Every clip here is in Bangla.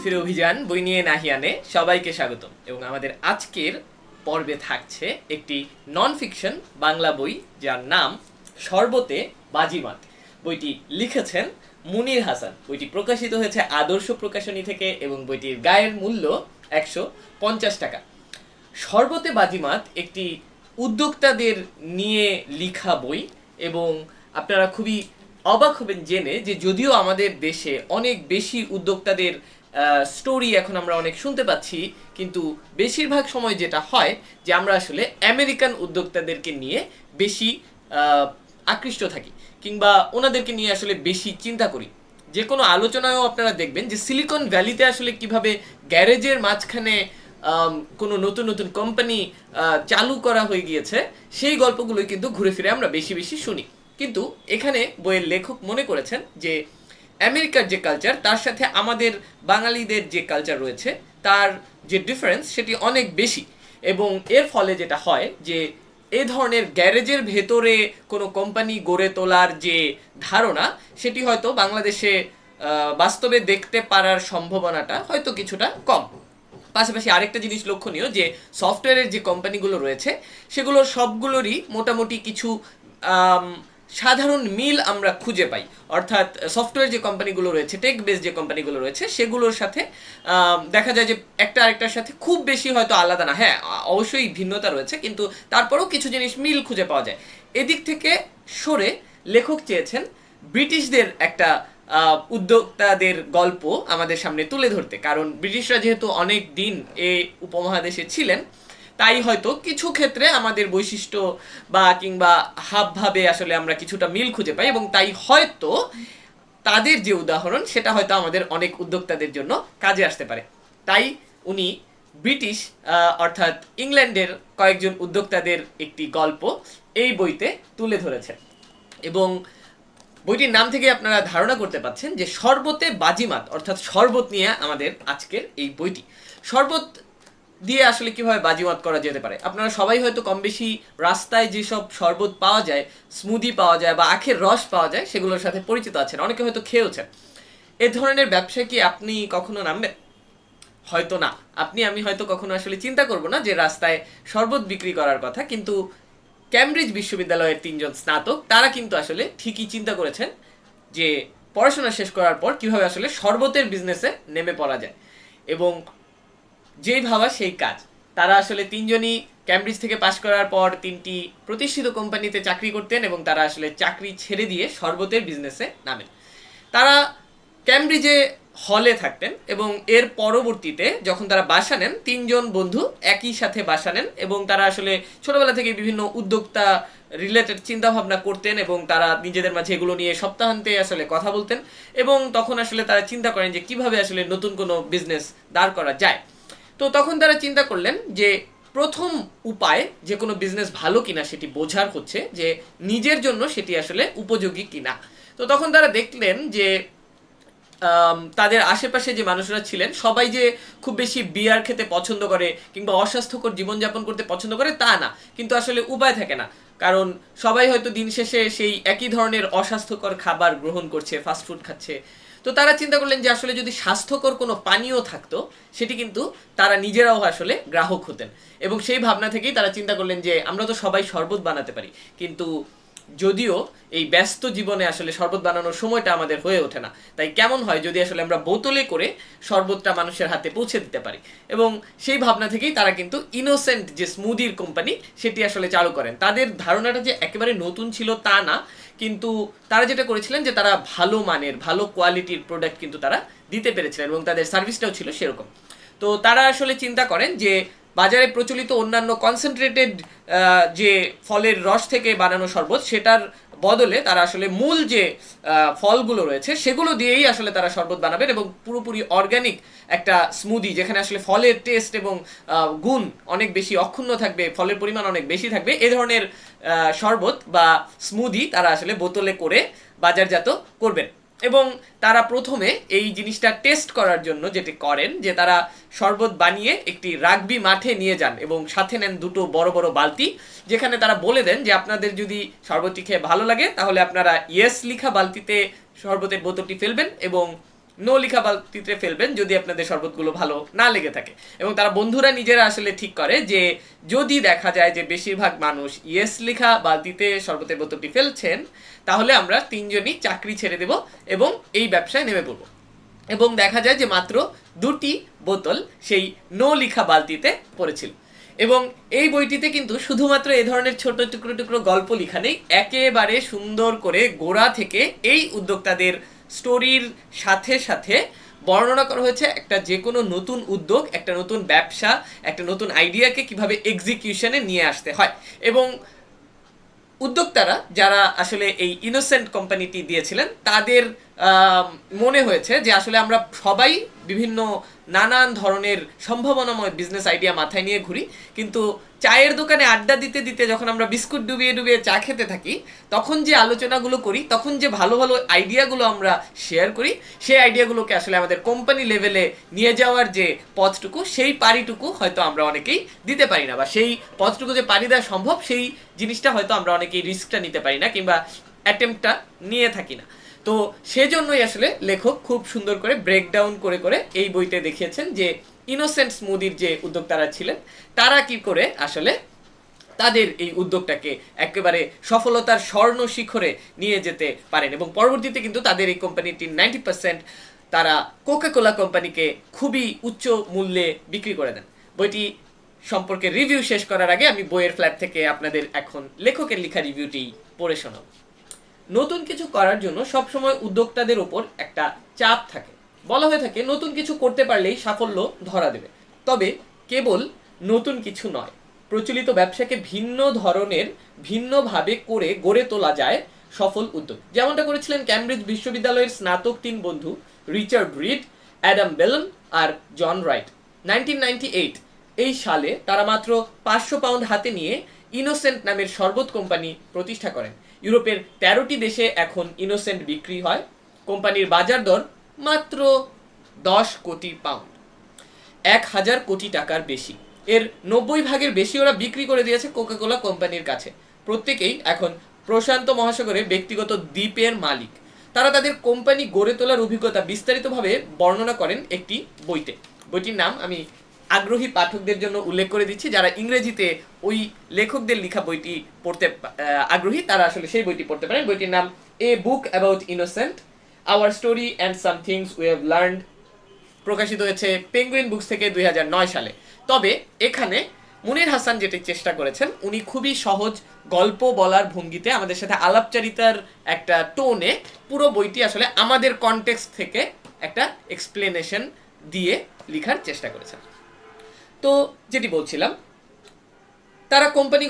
ঘুরেফিরে অভিযান বই নিয়ে নাহিয়ানে সবাইকে স্বাগতম। এবং আমাদের আজকের পর্বে থাকছে একটি নন ফিকশন বাংলা বই যার নাম শরবতে বাজিমাত। বইটি লিখেছেন মুনির হাসান। বইটি প্রকাশিত হয়েছে আদর্শ প্রকাশনী থেকে এবং বইটির গায়ের মূল্য 150 টাকা। শরবতে বাজিমাত একটি উদ্যোক্তাদের নিয়ে লিখা বই এবং আপনারা খুবই অবাক হবেন জেনে যে যদিও আমাদের দেশে অনেক বেশি উদ্যোক্তাদের স্টোরি এখন আমরা অনেক শুনতে পাচ্ছি, কিন্তু বেশিরভাগ সময় যেটা হয় যে আমরা আসলে আমেরিকান উদ্যোক্তাদেরকে নিয়ে বেশি আকৃষ্ট থাকি কিংবা ওনাদেরকে নিয়ে আসলে বেশি চিন্তা করি। যে কোনো আলোচনায়ও আপনারা দেখবেন যে সিলিকন ভ্যালিতে আসলে কিভাবে গ্যারেজের মাঝখানে কোনো নতুন নতুন কোম্পানি চালু করা হয়ে গিয়েছে, সেই গল্পগুলোই কিন্তু ঘুরে ফিরে আমরা বেশি বেশি শুনি। কিন্তু এখানে বইয়ের লেখক মনে করেছেন যে আমেরিকার যে কালচার তার সাথে আমাদের বাঙালিদের যে কালচার রয়েছে তার যে ডিফারেন্স সেটি অনেক বেশি। এবং এর ফলে যেটা হয় যে এই ধরনের গ্যারেজের ভেতরে কোনো কোম্পানি গড়ে তোলার যে ধারণা সেটি হয়তো বাংলাদেশে বাস্তবে দেখতে পারার সম্ভাবনাটা হয়তো কিছুটা কম। পাশাপাশি আরেকটা জিনিস লক্ষণীয় যে সফটওয়্যারের যে কোম্পানিগুলো রয়েছে সেগুলোর সবগুলোরই মোটামুটি কিছু সাধারণ মিল আমরা খুঁজে পাই। অর্থাৎ সফটওয়্যার যে কোম্পানিগুলো রয়েছে, টেক বেস যে কোম্পানিগুলো রয়েছে সেগুলোর সাথে দেখা যায় যে একটা আরেকটার সাথে খুব বেশি হয়তো আলাদা না, হ্যাঁ অবশ্যই ভিন্নতা রয়েছে, কিন্তু তারপরেও কিছু জিনিস মিল খুঁজে পাওয়া যায়। এদিক থেকে সরে লেখক চেয়েছেন ব্রিটিশদের একটা উদ্যোক্তাদের গল্প আমাদের সামনে তুলে ধরতে। কারণ ব্রিটিশরা যেহেতু অনেক দিন এই উপমহাদেশে ছিলেন, তাই হয়তো কিছু ক্ষেত্রে আমাদের বৈশিষ্ট্য বা কিংবা হাবভাবে আসলে আমরা কিছুটা মিল খুঁজে পাই, এবং তাই হয়তো তাদের যে উদাহরণ সেটা হয়তো আমাদের অনেক উদ্যোক্তাদের জন্য কাজে আসতে পারে। তাই উনি ব্রিটিশ অর্থাৎ ইংল্যান্ডের কয়েকজন উদ্যোক্তাদের একটি গল্প এই বইতে তুলে ধরেছেন। এবং বইটির নাম থেকে আপনারা ধারণা করতে পাচ্ছেন যে শরবতে বাজিমাত অর্থাৎ শরবত নিয়ে আমাদের আজকের এই বইটি। শরবত দিয়ে আসলে কিভাবে বাজিমাত করা যেতে পারে, আপনারা সবাই হয়তো কম বেশি রাস্তায় যেসব শরবত পাওয়া যায়, স্মুদি পাওয়া যায় বা আখের রস পাওয়া যায় সেগুলোর সাথে পরিচিত আছেন, অনেকে হয়তো খেয়েওছেন। এ ধরনের ব্যবসায় কি আপনি কখনো নামবেন? হয়তো না। আমি হয়তো কখনো আসলে চিন্তা করব না যে রাস্তায় শরবত বিক্রি করার কথা, কিন্তু ক্যামব্রিজ বিশ্ববিদ্যালয়ের 3 জন স্নাতক তারা কিন্তু আসলে ঠিকই চিন্তা করেছেন যে পড়াশোনা শেষ করার পর কিভাবে আসলে শরবতের বিজনেসে নেমে পড়া যায়। এবং যেই ভাবা সেই কাজ। তারা আসলে 3 জনই ক্যামব্রিজ থেকে পাশ করার পর 3টি প্রতিষ্ঠিত কোম্পানিতে চাকরি করতেন এবং তারা আসলে চাকরি ছেড়ে দিয়ে শরবতের বিজনেসে নামেন। তারা ক্যামব্রিজে হলে থাকতেন এবং এর পরবর্তীতে যখন তারা বাসা নেন, 3 জন বন্ধু একই সাথে বাসা নেন এবং তারা আসলে ছোটবেলা থেকে বিভিন্ন উদ্যোক্তা রিলেটেড চিন্তা ভাবনা করতেন এবং তারা নিজেদের মাঝে এগুলো নিয়ে সপ্তাহান্তে আসলে কথা বলতেন। এবং তখন আসলে তারা চিন্তা করেন যে কিভাবে আসলে নতুন কোনো বিজনেস দাঁড় করা যায়। তো তখন তারা চিন্তা করলেন যে প্রথম উপায় যে কোনো বিজনেস ভালো কিনা সেটি বোঝার হচ্ছে যে নিজের জন্য সেটি আসলে উপযোগী কিনা। তো তখন তারা দেখলেন যে তাদের আশেপাশে যে মানুষরা ছিলেন সবাই যে খুব বেশি বিয়ার খেতে পছন্দ করে কিংবা অস্বাস্থ্যকর জীবনযাপন করতে পছন্দ করে তা না, কিন্তু আসলে উপায় থাকে না। কারণ সবাই হয়তো দিন শেষে সেই একই ধরনের অস্বাস্থ্যকর খাবার গ্রহণ করছে, ফাস্টফুড খাচ্ছে। তো তারা চিন্তা করলেন যে আসলে যদি স্বাস্থ্যকর কোনো পানীয় থাকতো সেটি কিন্তু তারা নিজেরাও আসলে গ্রাহক হতেন। এবং সেই ভাবনা থেকেই তারা চিন্তা করলেন যে আমরা তো সবাই শরবত বানাতে পারি, কিন্তু যদিও এই ব্যস্ত জীবনে আসলে শরবত বানানোর সময়টা আমাদের হয়ে ওঠে না, তাই কেমন হয় যদি আসলে আমরা বোতলে করে শরবতটা মানুষের হাতে পৌঁছে দিতে পারি। এবং সেই ভাবনা থেকেই তারা কিন্তু ইনোসেন্ট যে স্মুদির কোম্পানি সেটি আসলে চালু করেন। তাদের ধারণাটা যে একেবারে নতুন ছিল তা না, কিন্তু তারা যেটা করেছিলেন যে তারা ভালো মানের ভালো কোয়ালিটির প্রোডাক্ট কিন্তু তারা দিতে পেরেছিলেন এবং তাদের সার্ভিসটাও ছিল সেরকম। তো তারা আসলে চিন্তা করেন যে বাজারে প্রচলিত অন্যান্য কনসেন্ট্রেটেড যে ফলের রস থেকে বানানো শরবত সেটার বদলে তারা আসলে মূল যে ফলগুলো রয়েছে সেগুলো দিয়েই আসলে তারা শরবত বানাবেন এবং পুরোপুরি অর্গানিক একটা স্মুদি যেখানে আসলে ফলের টেস্ট এবং গুণ অনেক বেশি অক্ষুণ্ণ থাকবে, ফলের পরিমাণ অনেক বেশি থাকবে, এ ধরনের শরবত বা স্মুদি তারা আসলে বোতলে করে বাজারজাত করবেন। এবং তারা প্রথমে এই জিনিসটা টেস্ট করার জন্য যেটি করেন যে তারা শরবত বানিয়ে একটি রাগবি মাঠে নিয়ে যান এবং সাথে নেন 2টো বড় বড় বালতি, যেখানে তারা বলে দেন যে আপনাদের যদি শরবতটি খেয়ে ভালো লাগে তাহলে আপনারা ইয়েস লিখা বালতিতে শরবতের বোতলটি ফেলবেন এবং নো লিখা বালতিতে ফেলবেন যদি আপনাদের শরবতগুলো ভালো না লেগে থাকে। এবং তারা বন্ধুরা নিজেরা আসলে ঠিক করে যে যদি দেখা যায় যে বেশিরভাগ মানুষ ইয়েস লিখা বালতিতে শরবতের বোতলটি ফেলছেন, তাহলে আমরা তিনজনই চাকরি ছেড়ে দেব এবং এই ব্যবসায় নেমে পড়ব। এবং দেখা যায় যে মাত্র 2টি বোতল সেই নো লিখা বালতিতে পড়েছিল। এবং এই বইটিতে কিন্তু শুধুমাত্র এ ধরনের ছোট টুকরো টুকরো গল্প লেখা নেই, একেবারে সুন্দর করে গোড়া থেকে এই উদ্যোক্তাদের স্টোরির সাথে সাথে বর্ণনা করা হয়েছে একটা যে কোনো নতুন উদ্যোগ, একটা নতুন ব্যবসা, একটা নতুন আইডিয়াকে কিভাবে এক্সিকিউশনে নিয়ে আসতে হয়। এবং উদ্যোক্তারা যারা আসলে এই ইনোসেন্ট কোম্পানিটি দিয়েছিলেন তাদের মনে হয়েছে যে আসলে আমরা সবাই বিভিন্ন নানান ধরনের সম্ভাবনাময় বিজনেস আইডিয়া মাথায় নিয়ে ঘুরি, কিন্তু চায়ের দোকানে আড্ডা দিতে দিতে যখন আমরা বিস্কুট ডুবিয়ে ডুবিয়ে চা খেতে থাকি তখন যে আলোচনাগুলো করি, তখন যে ভালো ভালো আইডিয়াগুলো আমরা শেয়ার করি, সেই আইডিয়াগুলোকে আসলে আমাদের কোম্পানি লেভেলে নিয়ে যাওয়ার যে পথটুকু, সেই পারিটুকু হয়তো আমরা অনেকেই দিতে পারি না, বা সেই পথটুকু যে পাড়ি দেওয়া সম্ভব সেই জিনিসটা হয়তো আমরা অনেকেই রিস্কটা নিতে পারি না কিংবা অ্যাটেম্পটটা নিয়ে থাকি না। তো সেজন্যই আসলে লেখক খুব সুন্দর করে ব্রেকডাউন করে করে এই বইতে দেখিয়েছেন যে ইনোসেন্ট স্মুদির যে উদ্যোক্তারা ছিলেন তারা কি করে আসলে তাদের এই উদ্যোগটাকে একেবারে সফলতার স্বর্ণ শিখরে নিয়ে যেতে পারেন। এবং পরবর্তীতে কিন্তু তাদের এই কোম্পানিটির 90% তারা কোকাকোলা কোম্পানিকে খুবই উচ্চ মূল্যে বিক্রি করে দেন। বইটি সম্পর্কে রিভিউ শেষ করার আগে আমি বইয়ের ফ্ল্যাট থেকে আপনাদের এখন লেখকের লেখা রিভিউটি পড়ে শোনাব। নতুন কিছু করার জন্য সবসময় উদ্যোক্তাদের ওপর একটা চাপ থাকে। বলা হয়ে থাকে নতুন কিছু করতে পারলেই সাফল্য ধরা দেবে। তবে কেবল নতুন কিছু নয়, প্রচলিত ব্যবসাকে ভিন্ন ধরনের ভিন্নভাবে করে গড়ে তোলা যায় সফল উদ্যোগ। যেমনটা করেছিলেন ক্যামব্রিজ বিশ্ববিদ্যালয়ের স্নাতক 3 বন্ধু রিচার্ড রিড, অ্যাডাম বেলন আর জন রাইট। 1998 এই সালে তারা মাত্র 500 পাউন্ড হাতে নিয়ে ইনোসেন্ট নামের শরবত কোম্পানি প্রতিষ্ঠা করেন। ইউরোপের 13টি দেশে এখন ইনোসেন্ট বিক্রি হয়। কোম্পানির বাজার দর মাত্র 10 কোটি পাউন্ড, 1000 কোটি টাকার বেশি। এর 90 ভাগের বেশি ওরা বিক্রি করে দিয়েছে কোকাকোলা কোম্পানির কাছে। প্রত্যেকেই এখন প্রশান্ত মহাসাগরে ব্যক্তিগত দ্বীপের মালিক। তারা তাদের কোম্পানি গড়ে তোলার অভিজ্ঞতা বিস্তারিতভাবে বর্ণনা করেন একটি বইতে। বইটির নাম আমি আগ্রহী পাঠকদের জন্য উল্লেখ করে দিচ্ছি, যারা ইংরেজিতে ওই লেখকদের লেখা বইটি পড়তে আগ্রহী তারা আসলে সেই বইটি পড়তে পারেন। বইটির নাম a book about innocent, our story and some things we have learned, প্রকাশিত হয়েছে পেঙ্গুইন বুকস থেকে 2009 সালে। তবে এখানে মুনির হাসান যেটি চেষ্টা করেছেন, উনি খুবই সহজ গল্প বলার ভঙ্গিতে আমাদের সাথে আলাপচারিতার একটা টোনে পুরো বইটি আসলে আমাদের কনটেক্সট থেকে একটা এক্সপ্লেনেশন দিয়ে লেখার চেষ্টা করেছেন। তো যেটি বলছিলাম, তারা কোম্পানি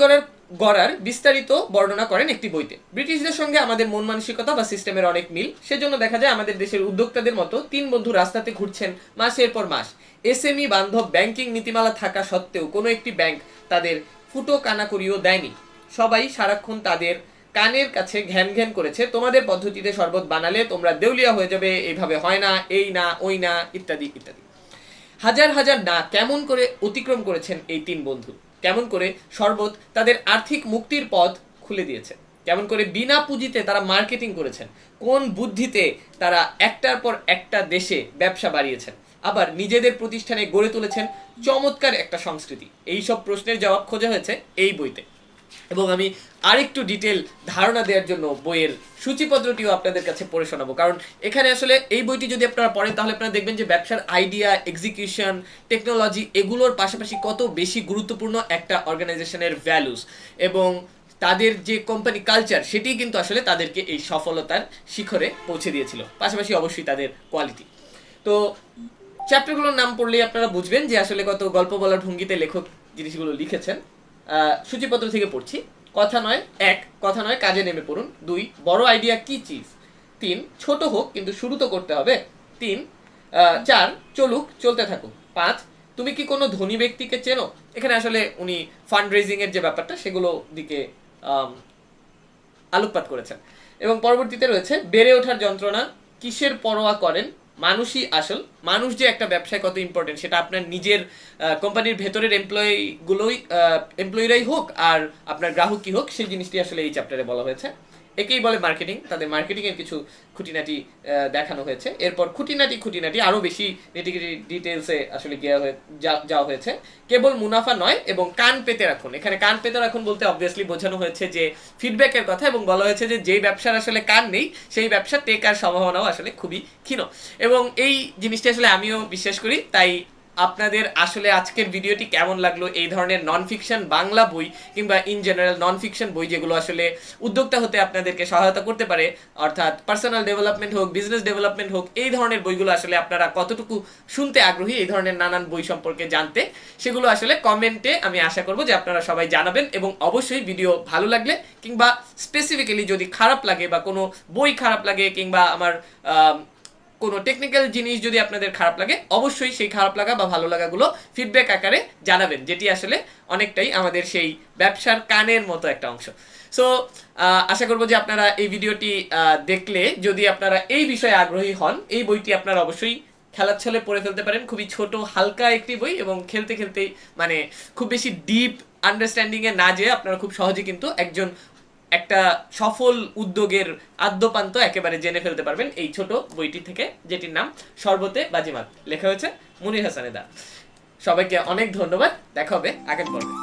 গড়ার বিস্তারিত বর্ণনা করেন একটি বইতে। ব্রিটিশদের সঙ্গে আমাদের মন মানসিকতা বা সিস্টেমের অনেক মিল। সেজন্য দেখা যায় আমাদের দেশের উদ্যোক্তাদের মতো 3 বন্ধু রাস্তাতে ঘুরছেন মাসের পর মাস। এসএমই বান্ধব ব্যাংকিং নীতিমালা থাকা সত্ত্বেও কোনো একটি ব্যাংক তাদের ফুটো কানা করিও দেয়নি। সবাই সারাক্ষণ তাদের কানের কাছে ঘ্যান ঘ্যান করেছে, তোমাদের পদ্ধতিতে শরবত বানালে তোমরা দেউলিয়া হয়ে যাবে, এইভাবে হয় না, এই না, ওই না, ইত্যাদি ইত্যাদি। হাজার হাজার না কেমন করে অতিক্রম করেছেন এই 3 বন্ধু। কেমন করে শরবত তাদের আর্থিক মুক্তির পথ খুলে দিয়েছে। কেমন করে বিনা পুঁজিতে তারা মার্কেটিং করেছেন। কোন বুদ্ধিতে তারা একটার পর একটা দেশে ব্যবসা বাড়িয়েছেন। আবার নিজেদের প্রতিষ্ঠানে গড়ে তুলেছেন চমৎকার একটা সংস্কৃতি। এই সব প্রশ্নের জবাব খোঁজা হয়েছে এই বইতে। এবং আমি আরেকটু ডিটেল ধারণা দেওয়ার জন্য বইয়ের সূচিপত্রটিও আপনাদের কাছে পড়ে শোনাবো, কারণ এখানে আসলে এই বইটি যদি আপনারা পড়েন তাহলে আপনারা দেখবেন যে ব্যবসার আইডিয়া, এক্সিকিউশন, টেকনোলজি এগুলোর পাশাপাশি কত বেশি গুরুত্বপূর্ণ একটা অর্গানাইজেশনের ভ্যালুস এবং তাদের যে কোম্পানি কালচার, সেটি কিন্তু আসলে তাদেরকে এই সফলতার শিখরে পৌঁছে দিয়েছিল। পাশাপাশি অবশ্যই তাদের কোয়ালিটি। তো চ্যাপ্টারগুলোর নাম পড়লেই আপনারা বুঝবেন যে আসলে কত গল্প বলার ভঙ্গিতে লেখক জিনিসগুলো লিখেছেন। সূচিপত্র থেকে পড়ছি। কথা নয় 1, কথা নয় কাজে নেমে পড়ুন। 2, বড় আইডিয়া কি চিজ। 3, ছোট হোক কিন্তু শুরু তো করতে হবে। 4, চলুক চলতে থাকুক। 5, তুমি কি কোনো ধনী ব্যক্তিকে চেনো। এখানে আসলে উনি ফান্ড রেজিং এর যে ব্যাপারটা সেগুলো দিকে আলোকপাত করেছেন। এবং পরবর্তীতে রয়েছে বেড়ে ওঠার যন্ত্রণা, কিসের পরোয়া করেন, মানুষই আসল। মানুষ যে একটা ব্যবসায় কত ইম্পর্টেন্ট সেটা আপনার নিজের কোম্পানির ভেতরের এমপ্লয়িরাই হোক আর আপনার গ্রাহক কি হোক, সেই জিনিসটি আসলে এই চ্যাপ্টারে বলা হয়েছে। একেই বলে মার্কেটিং। তাদের মার্কেটিং এর কিছু খুঁটিনাটি দেখানো হয়েছে। এরপর খুঁটিনাটি আরো বেশি নিটিগ্রিটি ডিটেলসে আসলে যাওয়া হয়েছে। কেবল মুনাফা নয় এবং কান পেতে রাখুন। এখানে কান পেতে রাখুন বলতে অবভিয়াসলি বোঝানো হয়েছে যে ফিডব্যাকের কথা, এবং বলা হয়েছে যে যেই ব্যবসার আসলে কান নেই সেই ব্যবসা টেকার সম্ভাবনাও আসলে খুবই ক্ষীণ। এবং এই জিনিসটা আসলে আমিও বিশ্বাস করি। তাই আপনাদের আসলে আজকের ভিডিওটি কেমন লাগলো, এই ধরনের নন ফিকশন বাংলা বই কিংবা ইন জেনারেল নন ফিকশন বই যেগুলো আসলে উদ্যোক্তা হতে আপনাদেরকে সহায়তা করতে পারে, অর্থাৎ পার্সোনাল ডেভেলপমেন্ট হোক, বিজনেস ডেভেলপমেন্ট হোক, এই ধরনের বইগুলো আসলে আপনারা কতটুকু শুনতে আগ্রহী এই ধরনের নানান বই সম্পর্কে জানতে, সেগুলো আসলে কমেন্টে আমি আশা করব যে আপনারা সবাই জানাবেন। এবং অবশ্যই ভিডিও ভালো লাগলে কিংবা স্পেসিফিক্যালি যদি খারাপ লাগে বা কোনো বই খারাপ লাগে কিংবা আমার কোনো টেকনিক্যাল জিনিস যদি আপনাদের খারাপ লাগে, অবশ্যই সেই খারাপ লাগা বা ভালো লাগাগুলো ফিডব্যাক আকারে জানাবেন, যেটি আসলে অনেকটাই আমাদের সেই ব্যবসার কানের মতো একটা অংশ। সো আশা করবো যে আপনারা এই ভিডিওটি দেখলে যদি আপনারা এই বিষয়ে আগ্রহী হন, এই বইটি আপনারা অবশ্যই খেলার ছলে পড়ে ফেলতে পারেন। খুবই ছোট হালকা একটি বই, এবং খেলতে খেলতেই মানে খুব বেশি ডিপ আন্ডারস্ট্যান্ডিংয়ে না যেয়ে আপনারা খুব সহজে কিন্তু একটা সফল উদ্যোগের আদ্যপান্ত একেবারে জেনে ফেলতে পারবেন এই ছোট বইটি থেকে, যেটির নাম শরবতে বাজিমাত। লেখা হয়েছে মুনির হাসানের দ্বারা। সবাইকে অনেক ধন্যবাদ। দেখা হবে আগের পর্বে।